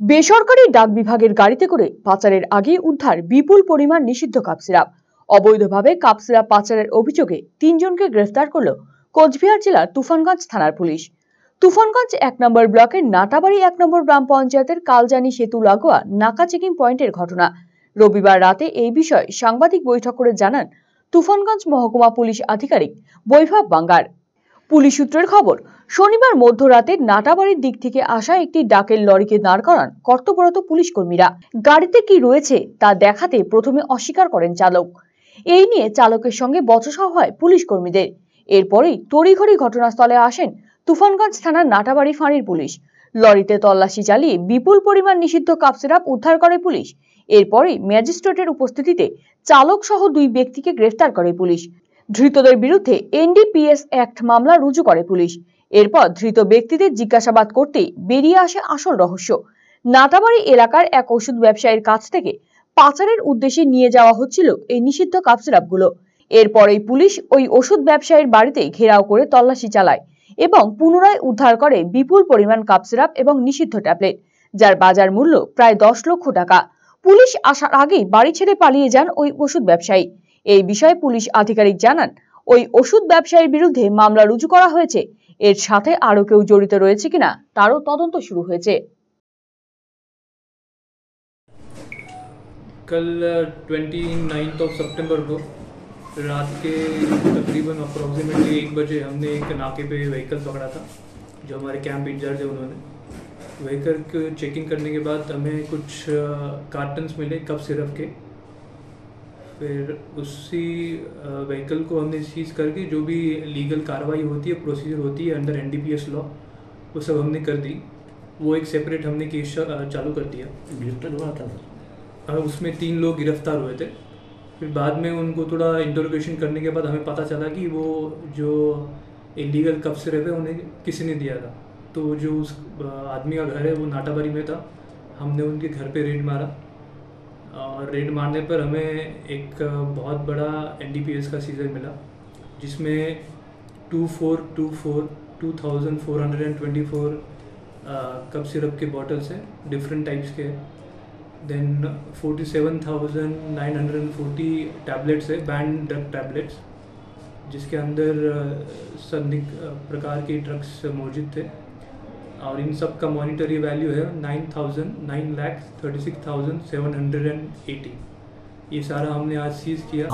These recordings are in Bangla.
বেসরকারি ডাক বিভাগের গাড়িতে করে পাচারের আগে উদ্ধার বিপুল পরিমাণ নিষিদ্ধ কাপ সিরাপ। অবৈধভাবে কাপ সিরাপ পাচারের অভিযোগে ৩ জনকে গ্রেফতার করল কোচবিহার জেলার তুফানগঞ্জ থানার পুলিশ। তুফানগঞ্জ ১ নম্বর ব্লকের নাটাবাড়ি ১ নম্বর গ্রাম পঞ্চায়েতের কালজানি সেতু লাগোয়া নাকা চেকিং পয়েন্টের ঘটনা। রবিবার রাতে এই বিষয়ে সাংবাদিক বৈঠক করে জানান তুফানগঞ্জ মহকুমা পুলিশ আধিকারিক বৈভব বাঙ্গার। পুলিশ সূত্রের খবর, শনিবার মধ্যরাতে নাটাবাড়ির দিক থেকে আসা একটি ডাকের লরিকে দাঁড় করান কর্তব্যরত পুলিশ কর্মীরা। গাড়িতে কি রয়েছে তা দেখাতে প্রথমে অস্বীকার করেন চালক। এই নিয়ে চালকের সঙ্গে বচসা হয় পুলিশ কর্মীদের। এরপরেই তড়িঘড়ি ঘটনাস্থলে আসেন তুফানগঞ্জ থানার নাটাবাড়ি ফাঁড়ির পুলিশ। লরিতে তল্লাশি চালিয়ে বিপুল পরিমাণ নিষিদ্ধ কাপ সিরাপ উদ্ধার করে পুলিশ। এরপরেই ম্যাজিস্ট্রেটের উপস্থিতিতে চালক সহ 2 ব্যক্তিকে গ্রেফতার করে পুলিশ। ধৃতদের বিরুদ্ধে এনডিপিএস অ্যাক্ট মামলা রুজু করে পুলিশ। এরপর ধৃত ব্যক্তিদের জিজ্ঞাসাবাদ করতেই বেরিয়ে আসে আসল রহস্য। নাটাবাড়ি এলাকার এক ওষুধ ব্যবসায়ীর কাছ থেকে পাচারের উদ্দেশ্যে নিয়ে যাওয়া হচ্ছিল এই নিষিদ্ধ কাপ সিরাপগুলো। এরপরেই পুলিশ ওই ওষুধ ব্যবসায়ীর বাড়িতে ঘেরাও করে তল্লাশি চালায় এবং পুনরায় উদ্ধার করে বিপুল পরিমাণ কাপ সিরাপ এবং নিষিদ্ধ ট্যাবলেট, যার বাজার মূল্য প্রায় 10 লক্ষ টাকা। পুলিশ আসার আগেই বাড়ি ছেড়ে পালিয়ে যান ওই ওষুধ ব্যবসায়ী। এই বিষয়ে পুলিশ আধিকারিক জানান, ওই ওষুধ ব্যবসায়ীর বিরুদ্ধে মামলা রুজু করা হয়েছে। এর সাথে আরো কেউ জড়িত রয়েছে কিনা তারও তদন্ত শুরু হয়েছে। कल 29 सितंबर को रात के तकरीबन अप्रॉक्सीमेटली 1 बजे हमने एक नाके पे व्हीकल पकड़ा था। जो हमारे कैंप इंचार्ज है उन्होंने व्हीकल को चेकिंग करने के बाद हमें कुछ कार्टन्स मिले कप सिरप के। फिर उसी व्हीकल को हमने सीज करके जो भी लीगल कार्रवाई होती है, प्रोसीजर होती है अंडर एनडीपीएस लॉ, वो सब हमने कर दी। वो एक सेपरेट हमने केस चालू कर दिया। गिरफ्तार हुआ था उसमें 3 लोग गिरफ्तार हुए थे। फिर बाद में उनको थोड़ा इंटरोगेशन करने के बाद हमें पता चला कि वो जो इलीगल कप सिरप है उन्हें किसी ने दिया था। तो जो उस आदमी का घर है वो नाटाबारी में था। हमने उनके घर पे रेड मारा और रेड मारने पर हमें एक बहुत बड़ा एनडीपीएस का सीजर मिला, जिसमें 2424 कप सिरप के बॉटल्स हैं, डिफरेंट टाइप्स के। देन 47,940 टैबलेट्स है, बैंड ड्रग टैबलेट्स, जिसके अंदर संदिग्ध प्रकार के ड्रग्स मौजूद थे। और इन सब का मॉनिटरी वैल्यू है 9,36,780। ये सारा हमने आज सीज किया।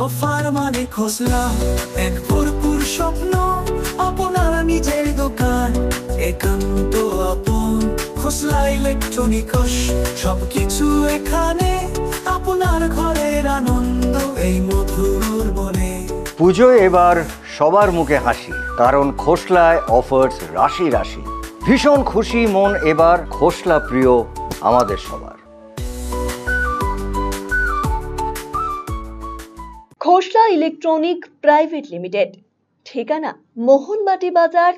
খোসলা ইলেকট্রনিক্স সবকিছু এখানে, আপনার ঘরের আনন্দ এই মধুর বনে। পুজোয় এবার সবার মুখে হাসি, কারণ খোসলায় অফার্স রাশি রাশি। ভীষণ খুশি মন এবার, খোসলা প্রিয় আমাদের সবার। খোসলা ইলেকট্রনিক প্রাইভেট লিমিটেড, ঠিকানা মোহনবাটি বাজার,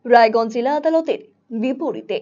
রায়গঞ্জ জেলা আদালতের বিপরীতে।